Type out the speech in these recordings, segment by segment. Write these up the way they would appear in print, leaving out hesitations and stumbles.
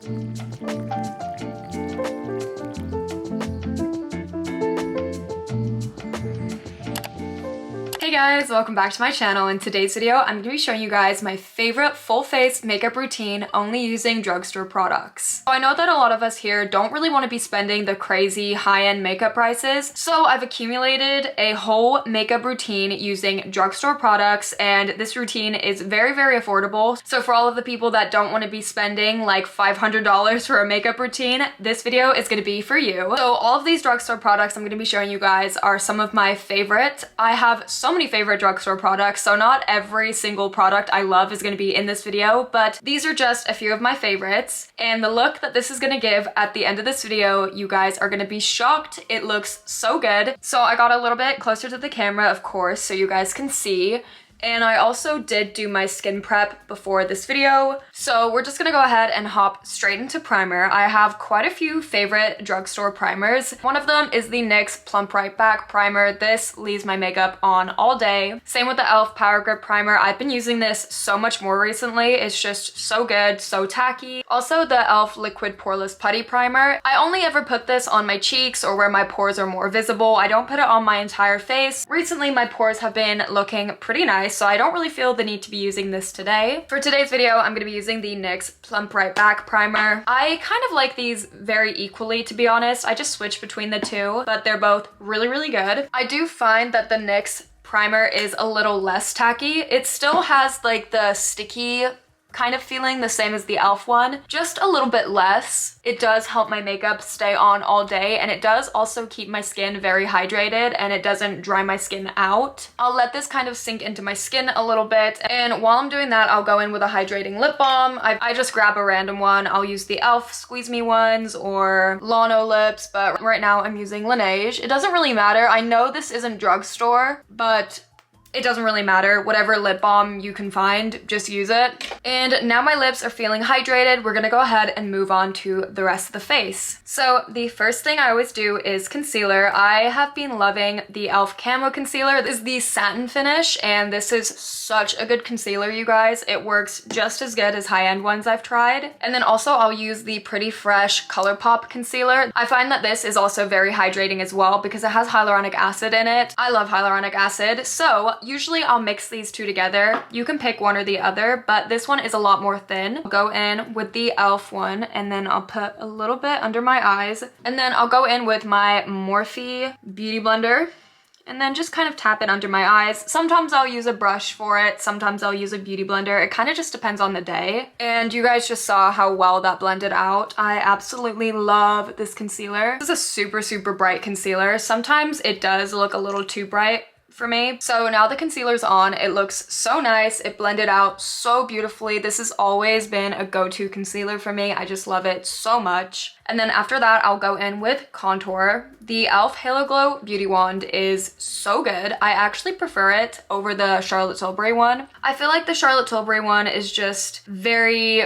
Hey guys, welcome back to my channel. In today's video, I'm going to be showing you guys my favorite full face makeup routine only using drugstore products. So I know that a lot of us here don't really want to be spending the crazy high-end makeup prices, so I've accumulated a whole makeup routine using drugstore products, and this routine is very, very affordable. So for all of the people that don't want to be spending like $500 for a makeup routine, this video is going to be for you. So all of these drugstore products I'm going to be showing you guys are some of my favorite. I have so many favorite drugstore products, so not every single product I love is going to be in this video, but these are just a few of my favorites. And the look that this is going to give at the end of this video, you guys are going to be shocked. It looks so good. So I got a little bit closer to the camera, of course, so you guys can see. And I also did do my skin prep before this video. So we're just gonna go ahead and hop straight into primer. I have quite a few favorite drugstore primers. One of them is the NYX Plump Right Back Primer. This leaves my makeup on all day. Same with the e.l.f. Power Grip Primer. I've been using this so much more recently. It's just so good, so tacky. Also the e.l.f. Liquid Poreless Putty Primer. I only ever put this on my cheeks or where my pores are more visible. I don't put it on my entire face. Recently my pores have been looking pretty nice, so I don't really feel the need to be using this today. For today's video, I'm going to be using the NYX Plump Right Back Primer. I kind of like these very equally, to be honest. I just switch between the two, but they're both really, really good. I do find that the NYX primer is a little less tacky. It still has like the sticky kind of feeling, the same as the e.l.f. one, just a little bit less. It does help my makeup stay on all day, and it does also keep my skin very hydrated and it doesn't dry my skin out. I'll let this kind of sink into my skin a little bit, and while I'm doing that, I'll go in with a hydrating lip balm. I just grab a random one. I'll use the e.l.f. Squeeze Me ones or Lano lips, but right now I'm using Laneige. It doesn't really matter. I know this isn't drugstore, but it doesn't really matter. Whatever lip balm you can find, just use it. And now my lips are feeling hydrated, we're gonna go ahead and move on to the rest of the face. So the first thing I always do is concealer. I have been loving the e.l.f. Camo Concealer. This is the satin finish, and this is such a good concealer, you guys. It works just as good as high-end ones I've tried. And then also I'll use the Pretty Fresh ColourPop Concealer. I find that this is also very hydrating as well because it has hyaluronic acid in it. I love hyaluronic acid, so usually I'll mix these two together. You can pick one or the other, but this one is a lot more thin. I'll go in with the e.l.f. one, and then I'll put a little bit under my eyes. And then I'll go in with my Morphe Beauty Blender, and then just kind of tap it under my eyes. Sometimes I'll use a brush for it. Sometimes I'll use a beauty blender. It kind of just depends on the day. And you guys just saw how well that blended out. I absolutely love this concealer. This is a super, super bright concealer. Sometimes it does look a little too bright for me. So now the concealer's on, it looks so nice. It blended out so beautifully. This has always been a go-to concealer for me. I just love it so much. And then after that, I'll go in with contour. The e.l.f. Halo Glow Beauty Wand is so good. I actually prefer it over the Charlotte Tilbury one. I feel like the Charlotte Tilbury one is just very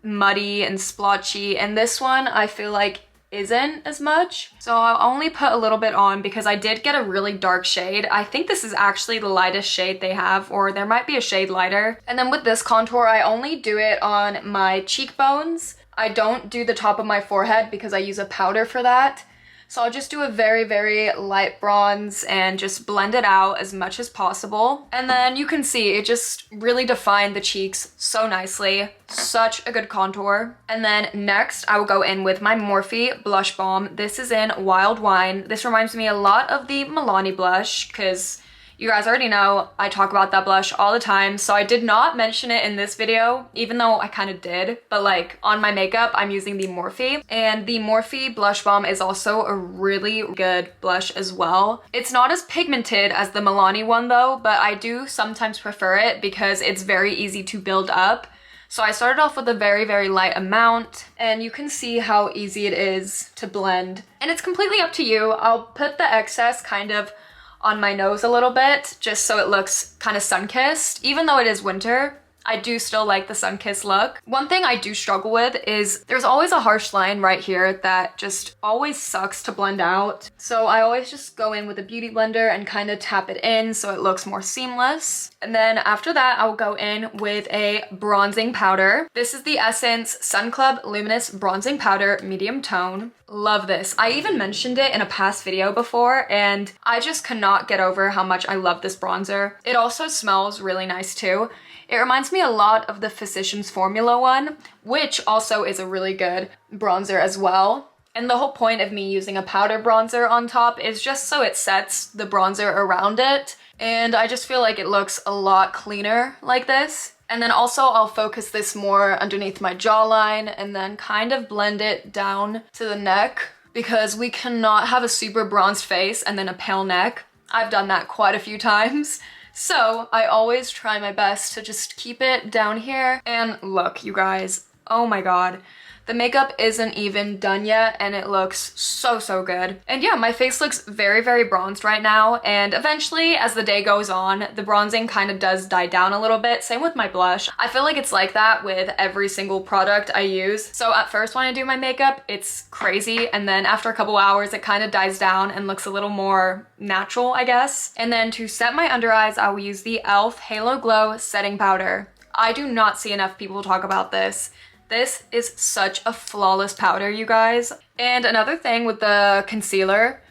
muddy and splotchy, and this one I feel like isn't as much. So I'll only put a little bit on because I did get a really dark shade. I think this is actually the lightest shade they have, or there might be a shade lighter. And then with this contour, I only do it on my cheekbones. I don't do the top of my forehead because I use a powder for that. So I'll just do a very, very light bronze and just blend it out as much as possible. And then you can see it just really defined the cheeks so nicely. Such a good contour. And then next I will go in with my Morphe Blush Balm. This is in Wild Wine. This reminds me a lot of the Milani blush because you guys already know I talk about that blush all the time, so I did not mention it in this video, even though I kind of did, but like on my makeup, I'm using the Morphe. And the Morphe Blush Balm is also a really good blush as well. It's not as pigmented as the Milani one though, but I do sometimes prefer it because it's very easy to build up. So I started off with a very, very light amount, and you can see how easy it is to blend. And it's completely up to you. I'll put the excess kind of on my nose a little bit just so it looks kind of sun-kissed. Even though it is winter, I do still like the sun-kissed look. One thing I do struggle with is there's always a harsh line right here that just always sucks to blend out. So I always just go in with a beauty blender and kind of tap it in so it looks more seamless. And then after that, I will go in with a bronzing powder. This is the Essence Sun Club Luminous Bronzing Powder Medium Tone. Love this. I even mentioned it in a past video before, and I just cannot get over how much I love this bronzer. It also smells really nice too. It reminds me a lot of the Physicians Formula one, which also is a really good bronzer as well. And the whole point of me using a powder bronzer on top is just so it sets the bronzer around it. And I just feel like it looks a lot cleaner like this. And then also I'll focus this more underneath my jawline and then kind of blend it down to the neck, because we cannot have a super bronzed face and then a pale neck. I've done that quite a few times. So I always try my best to just keep it down here. And look, you guys, oh my god. The makeup isn't even done yet and it looks so, so good. And yeah, my face looks very, very bronzed right now. And eventually, as the day goes on, the bronzing kind of does die down a little bit. Same with my blush. I feel like it's like that with every single product I use. So at first when I do my makeup, it's crazy. And then after a couple hours, it kind of dies down and looks a little more natural, I guess. And then to set my under eyes, I will use the e.l.f. Halo Glow Setting Powder. I do not see enough people talk about this. This is such a flawless powder, you guys. And another thing with the concealer,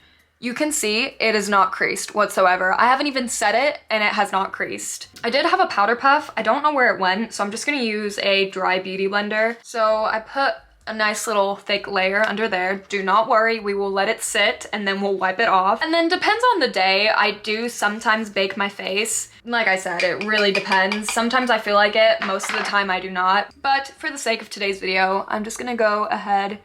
you can see it is not creased whatsoever. I haven't even set it and it has not creased. I did have a powder puff. I don't know where it went, so I'm just gonna use a dry beauty blender. So I put a nice little thick layer under there. Do not worry, we will let it sit and then we'll wipe it off. And then depends on the day, I do sometimes bake my face. Like I said, it really depends. Sometimes I feel like it, most of the time I do not. But for the sake of today's video, I'm just gonna go ahead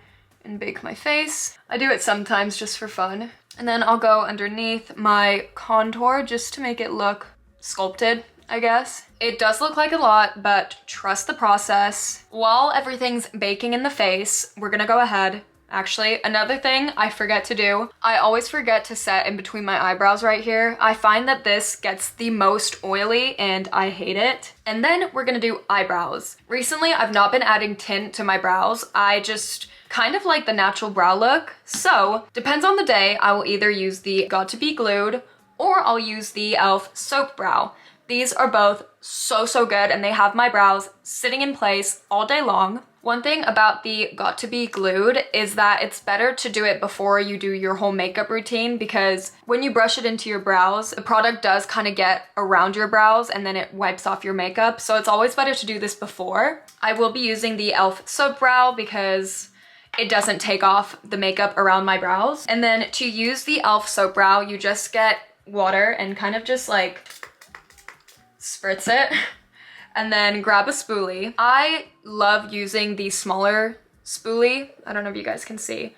and bake my face. I do it sometimes just for fun. And then I'll go underneath my contour just to make it look sculpted, I guess. It does look like a lot, but trust the process. While everything's baking in the face, we're gonna go ahead. Actually, another thing I forget to do, I always forget to set in between my eyebrows right here. I find that this gets the most oily and I hate it. And then we're gonna do eyebrows. Recently, I've not been adding tint to my brows. I just kind of like the natural brow look. So, depends on the day, I will either use the Got To Be Glued or I'll use the e.l.f. Soap Brow. These are both so, so good and they have my brows sitting in place all day long. One thing about the Got To Be Glued is that it's better to do it before you do your whole makeup routine, because when you brush it into your brows, the product does kind of get around your brows and then it wipes off your makeup. So it's always better to do this before. I will be using the e.l.f. Soap Brow because it doesn't take off the makeup around my brows. And then to use the e.l.f. Soap Brow, you just get water and kind of just like spritz it and then grab a spoolie. I love using the smaller spoolie. I don't know if you guys can see,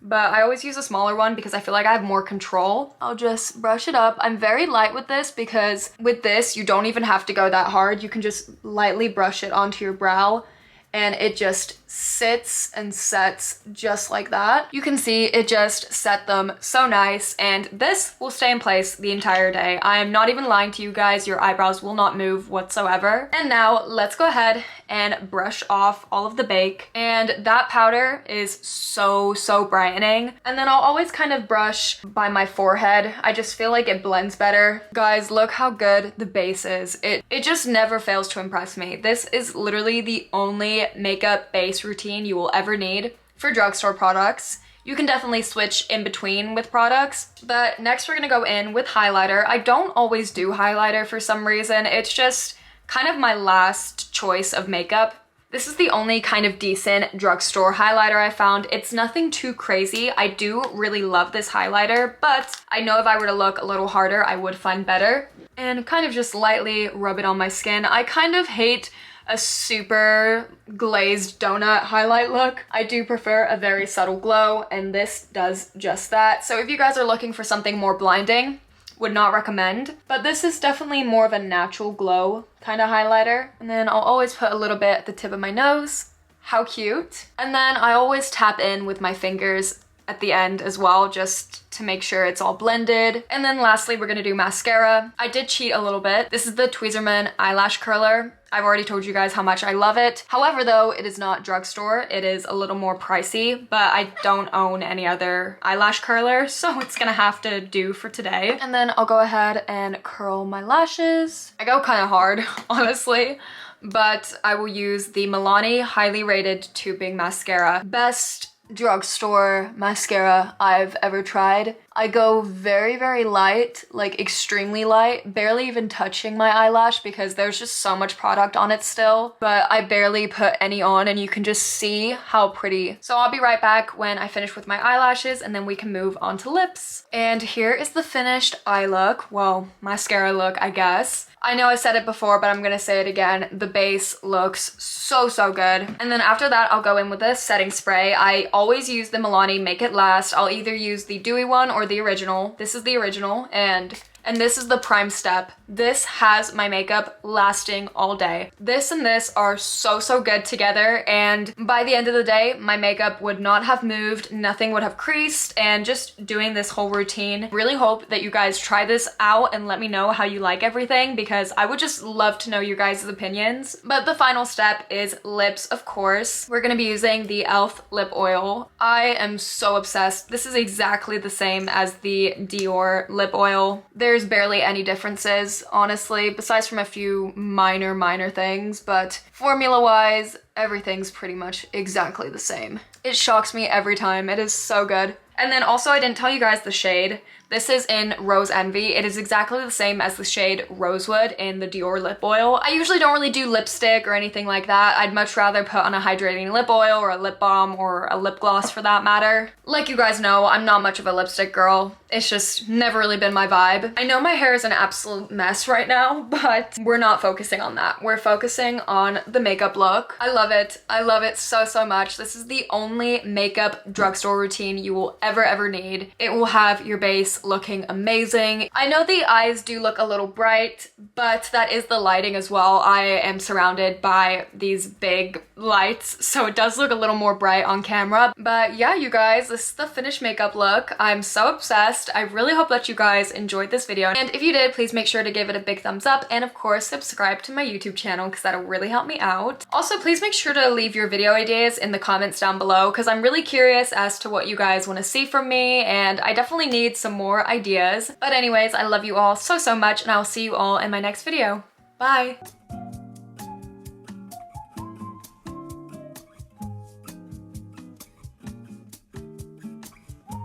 but I always use a smaller one because I feel like I have more control. I'll just brush it up. I'm very light with this because with this, you don't even have to go that hard. You can just lightly brush it onto your brow and it just sits and sets just like that. You can see it just set them so nice, and this will stay in place the entire day. I am not even lying to you guys, your eyebrows will not move whatsoever. And now let's go ahead and brush off all of the bake. And that powder is so, so brightening. And then I'll always kind of brush by my forehead. I just feel like it blends better. Guys, look how good the base is. It just never fails to impress me. This is literally the only makeup base routine you will ever need for drugstore products. You can definitely switch in between with products, but next we're gonna go in with highlighter. I don't always do highlighter for some reason. It's just kind of my last choice of makeup. This is the only kind of decent drugstore highlighter I found. It's nothing too crazy. I do really love this highlighter, but I know if I were to look a little harder, I would find better. And kind of just lightly rub it on my skin. I kind of hate a super glazed donut highlight look. I do prefer a very subtle glow, and this does just that. So if you guys are looking for something more blinding, would not recommend. But this is definitely more of a natural glow kind of highlighter. And then I'll always put a little bit at the tip of my nose. How cute. And then I always tap in with my fingers at the end as well, just to make sure it's all blended. And then lastly, we're gonna do mascara. I did cheat a little bit. This is the Tweezerman eyelash curler. I've already told you guys how much I love it. However, though, it is not drugstore. It is a little more pricey, but I don't own any other eyelash curler, so it's gonna have to do for today. And then I'll go ahead and curl my lashes. I go kind of hard, honestly, but I will use the Milani Highly Rated Tubing Mascara. Best drugstore mascara I've ever tried. I go very, very light, like extremely light, barely even touching my eyelash because there's just so much product on it still, but I barely put any on and you can just see how pretty. So I'll be right back when I finish with my eyelashes and then we can move on to lips. And here is the finished eye look. Well, mascara look, I guess. I know I said it before, but I'm gonna say it again. The base looks so, so good. And then after that, I'll go in with a setting spray. I always use the Milani Make It Last. I'll either use the dewy one or the original. This is the original, and this is the prime step. This has my makeup lasting all day. This and this are so, so good together, and by the end of the day, my makeup would not have moved, nothing would have creased, and just doing this whole routine. Really hope that you guys try this out and let me know how you like everything, because I would just love to know your guys' opinions. But the final step is lips, of course. We're gonna be using the e.l.f. lip oil. I am so obsessed. This is exactly the same as the Dior lip oil. There's barely any differences, honestly, besides from a few minor things, but formula-wise, everything's pretty much exactly the same. It shocks me every time. It is so good. And then also, I didn't tell you guys the shade. This is in Rose Envy. It is exactly the same as the shade Rosewood in the Dior lip oil. I usually don't really do lipstick or anything like that. I'd much rather put on a hydrating lip oil or a lip balm or a lip gloss for that matter. Like you guys know, I'm not much of a lipstick girl. It's just never really been my vibe. I know my hair is an absolute mess right now, but we're not focusing on that. We're focusing on the makeup look. I love it. I love it so, so much. This is the only makeup drugstore routine you will ever need. It will have your base looking amazing. I know the eyes do look a little bright, but that is the lighting as well. I am surrounded by these big lights, so it does look a little more bright on camera. But yeah, you guys, this is the finished makeup look. I'm so obsessed. I really hope that you guys enjoyed this video, and if you did, please make sure to give it a big thumbs up, and of course subscribe to my YouTube channel because that'll really help me out. Also, please make sure to leave your video ideas in the comments down below because I'm really curious as to what you guys want to see from me, and I definitely need some more ideas. But anyways, I love you all so, so much, and I'll see you all in my next video. Bye!